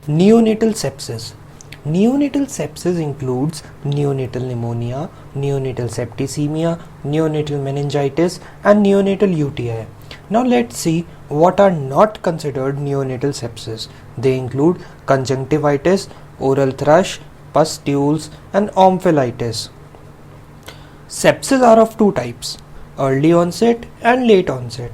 Neonatal sepsis. Neonatal sepsis includes neonatal pneumonia, neonatal septicemia, neonatal meningitis, and neonatal UTI. Now let's see what are not considered neonatal sepsis. They include conjunctivitis, oral thrush, pustules, and omphalitis. Sepsis are of two types: early onset and late onset.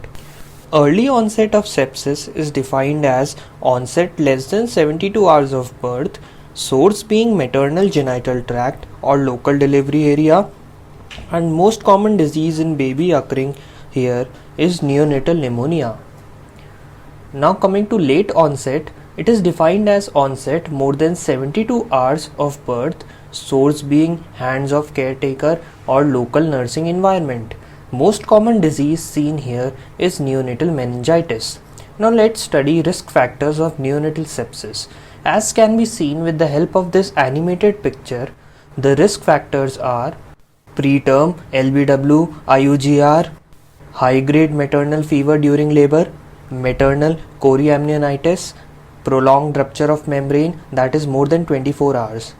Early onset of sepsis is defined as onset less than 72 hours of birth, source being maternal genital tract or local delivery area, and most common disease in baby occurring here is neonatal pneumonia. Now coming to late onset, it is defined as onset more than 72 hours of birth, source being hands of caretaker or local nursing environment. Most common disease seen here is neonatal meningitis. Now let's study risk factors of neonatal sepsis. As can be seen with the help of this animated picture, the risk factors are preterm LBW, IUGR, high-grade maternal fever during labor, maternal chorioamnionitis, prolonged rupture of membrane that is more than 24 hours.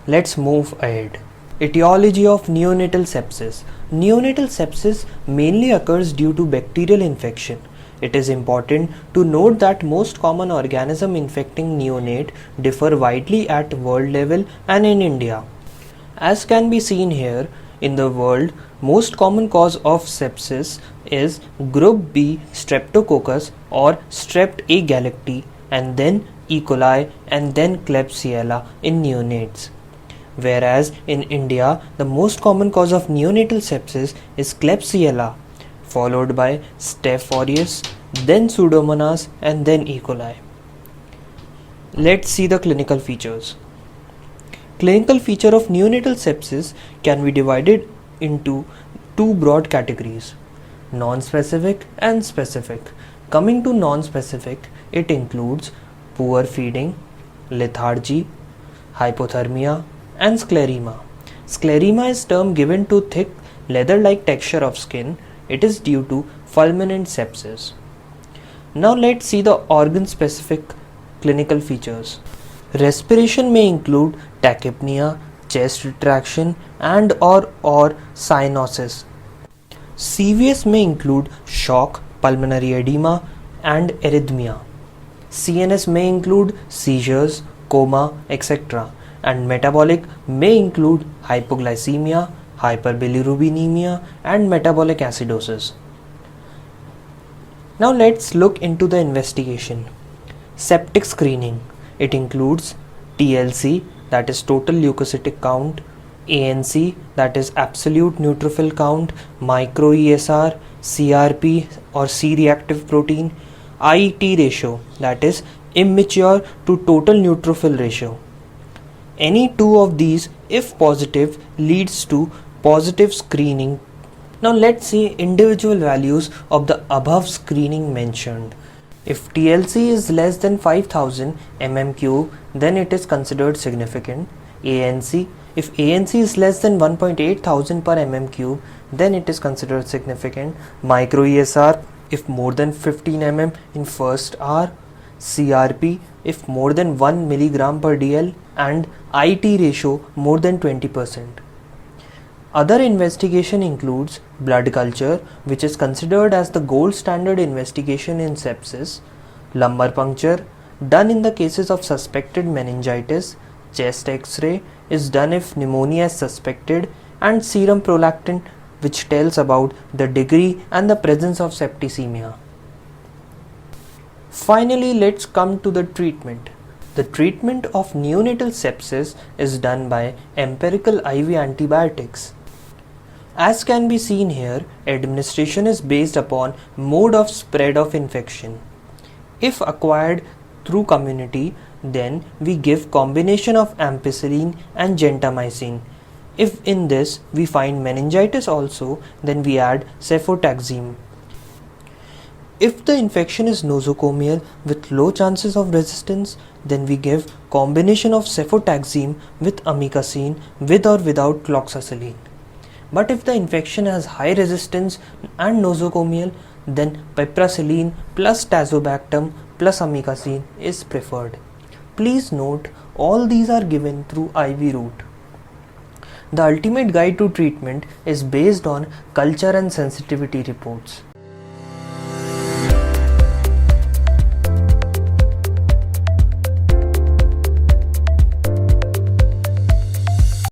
Let's move ahead. Etiology of neonatal sepsis. Neonatal sepsis mainly occurs due to bacterial infection. It is important to note that most common organism infecting neonate differ widely at world level and in India. As can be seen here, in the world, most common cause of sepsis is group B streptococcus or Strep A galacti, and then E. coli, and then Klebsiella in neonates. Whereas in India, the most common cause of neonatal sepsis is Klebsiella, followed by Staph aureus, then Pseudomonas, and then E. coli. Let's see the clinical features. Clinical feature of neonatal sepsis can be divided into two broad categories: non-specific and specific. Coming to non-specific, it includes poor feeding, lethargy, hypothermia, and sclerema. Sclerema is term given to thick leather-like texture of skin. It is due to fulminant sepsis. Now let's see the organ-specific clinical features. Respiration may include tachypnea, chest retraction, and or cyanosis. CVS may include shock, pulmonary edema, and arrhythmia. CNS may include seizures, coma, etc. And metabolic may include hypoglycemia, hyperbilirubinemia, and metabolic acidosis. Now let's look into the investigation. Septic screening. It includes TLC, that is total leukocytic count, ANC, that is absolute neutrophil count, micro ESR, CRP or C-reactive protein, IET ratio, that is immature to total neutrophil ratio. Any two of these, if positive, leads to positive screening. Now let's see individual values of the above screening mentioned. If TLC is less than 5000 mmQ, then it is considered significant. ANC, if ANC is less than 1.8 thousand per mmQ, then it is considered significant. Micro ESR, if more than 15 mm in first hour. CRP, if more than 1 mg per dl, and IT ratio more than 20%. Other investigation includes blood culture, which is considered as the gold standard investigation in sepsis, lumbar puncture, done in the cases of suspected meningitis, chest X-ray is done if pneumonia is suspected, and serum prolactin, which tells about the degree and the presence of septicemia. Finally, let's come to the treatment. The treatment of neonatal sepsis is done by empirical IV antibiotics. As can be seen here, administration is based upon mode of spread of infection. If acquired through community, then we give combination of ampicillin and gentamicin. If in this we find meningitis also, then we add cefotaxime. If the infection is nosocomial with low chances of resistance, then we give combination of cefotaxime with amikacin with or without cloxacillin. But if the infection has high resistance and nosocomial, then piperacillin plus tazobactam plus amikacin is preferred. Please note, all these are given through IV route. The ultimate guide to treatment is based on culture and sensitivity reports.